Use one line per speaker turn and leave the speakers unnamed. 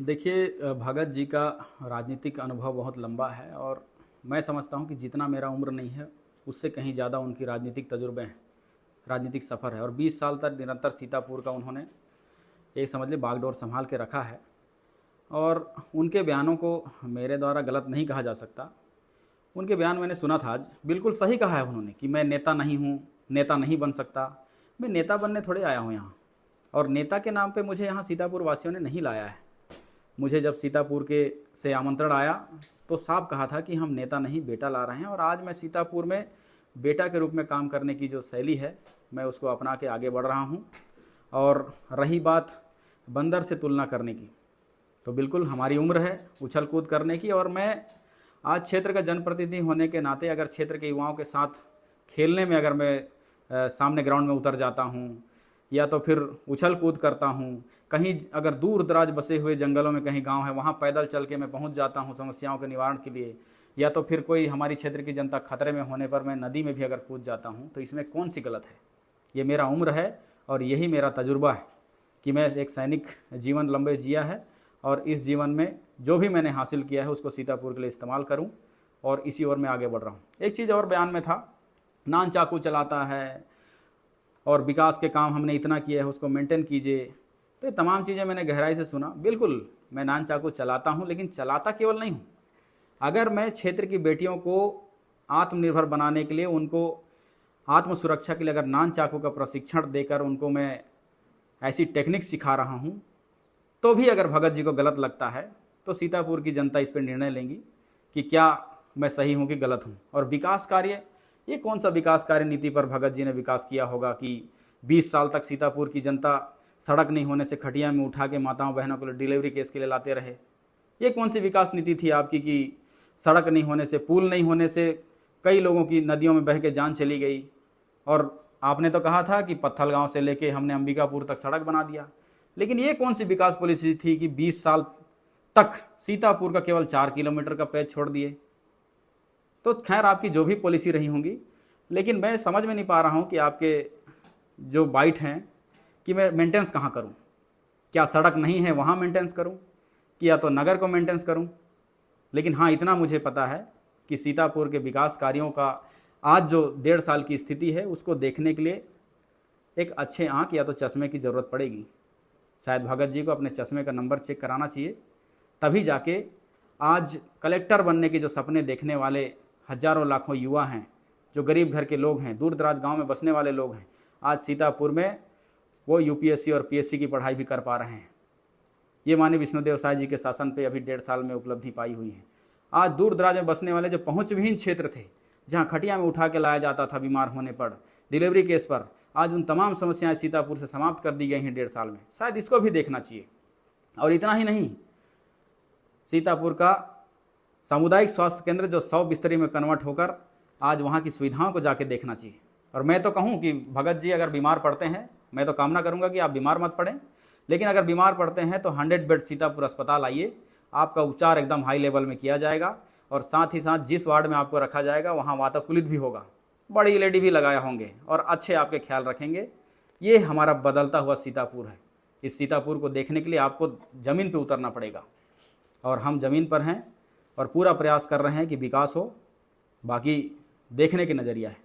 देखिए भगत जी का राजनीतिक अनुभव बहुत लंबा है और मैं समझता हूँ कि जितना मेरा उम्र नहीं है उससे कहीं ज़्यादा उनकी राजनीतिक तजुर्बे हैं, राजनीतिक सफ़र है। और 20 साल तक निरंतर सीतापुर का उन्होंने एक समझ लीजिए बागडोर संभाल के रखा है। और उनके बयानों को मेरे द्वारा गलत नहीं कहा जा सकता। उनके बयान मैंने सुना था, आज बिल्कुल सही कहा है उन्होंने कि मैं नेता नहीं हूँ, नेता नहीं बन सकता। मैं नेता बनने थोड़े आया हूँ यहाँ, और नेता के नाम पे मुझे यहाँ सीतापुर वासियों ने नहीं लाया है। मुझे जब सीतापुर के से आमंत्रण आया तो साफ कहा था कि हम नेता नहीं बेटा ला रहे हैं, और आज मैं सीतापुर में बेटा के रूप में काम करने की जो शैली है मैं उसको अपना के आगे बढ़ रहा हूँ। और रही बात बंदर से तुलना करने की, तो बिल्कुल हमारी उम्र है उछल कूद करने की। और मैं आज क्षेत्र का जनप्रतिनिधि होने के नाते अगर क्षेत्र के युवाओं के साथ खेलने में अगर मैं सामने ग्राउंड में उतर जाता हूँ या तो फिर उछल कूद करता हूँ, कहीं अगर दूर दराज बसे हुए जंगलों में कहीं गांव है वहाँ पैदल चल के मैं पहुँच जाता हूँ समस्याओं के निवारण के लिए, या तो फिर कोई हमारी क्षेत्र की जनता खतरे में होने पर मैं नदी में भी अगर कूद जाता हूँ, तो इसमें कौन सी गलत है। ये मेरा उम्र है और यही मेरा तजुर्बा है कि मैं एक सैनिक जीवन लंबे जिया है, और इस जीवन में जो भी मैंने हासिल किया है उसको सीतापुर के लिए इस्तेमाल करूं, और इसी ओर मैं आगे बढ़ रहा हूं। एक चीज़ और बयान में था, नान चाकू चलाता है और विकास के काम हमने इतना किया है उसको मेंटेन कीजिए। तो ये तमाम चीज़ें मैंने गहराई से सुना। बिल्कुल मैं नान चाकू चलाता हूँ, लेकिन चलाता केवल नहीं हूँ। अगर मैं क्षेत्र की बेटियों को आत्मनिर्भर बनाने के लिए, उनको आत्म सुरक्षा के लिए अगर नान चाकू का प्रशिक्षण देकर उनको मैं ऐसी टेक्निक सिखा रहा हूँ, तो भी अगर भगत जी को गलत लगता है तो सीतापुर की जनता इस पर निर्णय लेंगी कि क्या मैं सही हूँ कि गलत हूँ। और विकास कार्य, ये कौन सा विकास कार्य नीति पर भगत जी ने विकास किया होगा कि 20 साल तक सीतापुर की जनता सड़क नहीं होने से खटिया में उठा के माताओं बहनों को डिलीवरी केस के लिए लाते रहे। ये कौन सी विकास नीति थी आपकी कि सड़क नहीं होने से, पुल नहीं होने से कई लोगों की नदियों में बह के जान चली गई। और आपने तो कहा था कि पत्थल गांव से लेके हमने अंबिकापुर तक सड़क बना दिया, लेकिन ये कौन सी विकास पॉलिसी थी कि 20 साल तक सीतापुर का केवल 4 किलोमीटर का पैच छोड़ दिए। तो खैर आपकी जो भी पॉलिसी रही होंगी, लेकिन मैं समझ में नहीं पा रहा हूँ कि आपके जो बाइट हैं कि मैं मेंटेनेंस कहाँ करूँ। क्या सड़क नहीं है वहाँ मेंटेनेंस करूँ, कि या तो नगर को मेंटेनेंस करूँ। लेकिन हाँ, इतना मुझे पता है कि सीतापुर के विकास कार्यों का आज जो 1.5 साल की स्थिति है उसको देखने के लिए एक अच्छे आँख या तो चश्मे की ज़रूरत पड़ेगी। शायद भगत जी को अपने चश्मे का नंबर चेक कराना चाहिए, तभी जाके आज कलेक्टर बनने के जो सपने देखने वाले हजारों लाखों युवा हैं, जो गरीब घर के लोग हैं, दूर दराज गांव में बसने वाले लोग हैं, आज सीतापुर में वो यूपीएससी और पीएससी की पढ़ाई भी कर पा रहे हैं। ये माननीय विष्णुदेव साय जी के शासन पे अभी 1.5 साल में उपलब्धि पाई हुई है। आज दूर दराज में बसने वाले जो पहुँचविहीन क्षेत्र थे, जहाँ खटिया में उठा के लाया जाता था बीमार होने पर, डिलीवरी केस पर, आज उन तमाम समस्याएं सीतापुर से समाप्त कर दी गई हैं 1.5 साल में। शायद इसको भी देखना चाहिए। और इतना ही नहीं, सीतापुर का सामुदायिक स्वास्थ्य केंद्र जो 100 बिस्तरी में कन्वर्ट होकर आज वहाँ की सुविधाओं को जाके देखना चाहिए। और मैं तो कहूँ कि भगत जी अगर बीमार पड़ते हैं, मैं तो कामना करूँगा कि आप बीमार मत पड़ें, लेकिन अगर बीमार पड़ते हैं तो 100 बेड सीतापुर अस्पताल आइए, आपका उपचार एकदम हाई लेवल में किया जाएगा। और साथ ही साथ जिस वार्ड में आपको रखा जाएगा वहाँ वातानुकूलित भी होगा, बड़ी एलईडी भी लगाए होंगे और अच्छे आपके ख्याल रखेंगे। ये हमारा बदलता हुआ सीतापुर है। इस सीतापुर को देखने के लिए आपको ज़मीन पे उतरना पड़ेगा, और हम ज़मीन पर हैं और पूरा प्रयास कर रहे हैं कि विकास हो। बाकी देखने के नज़रिया है।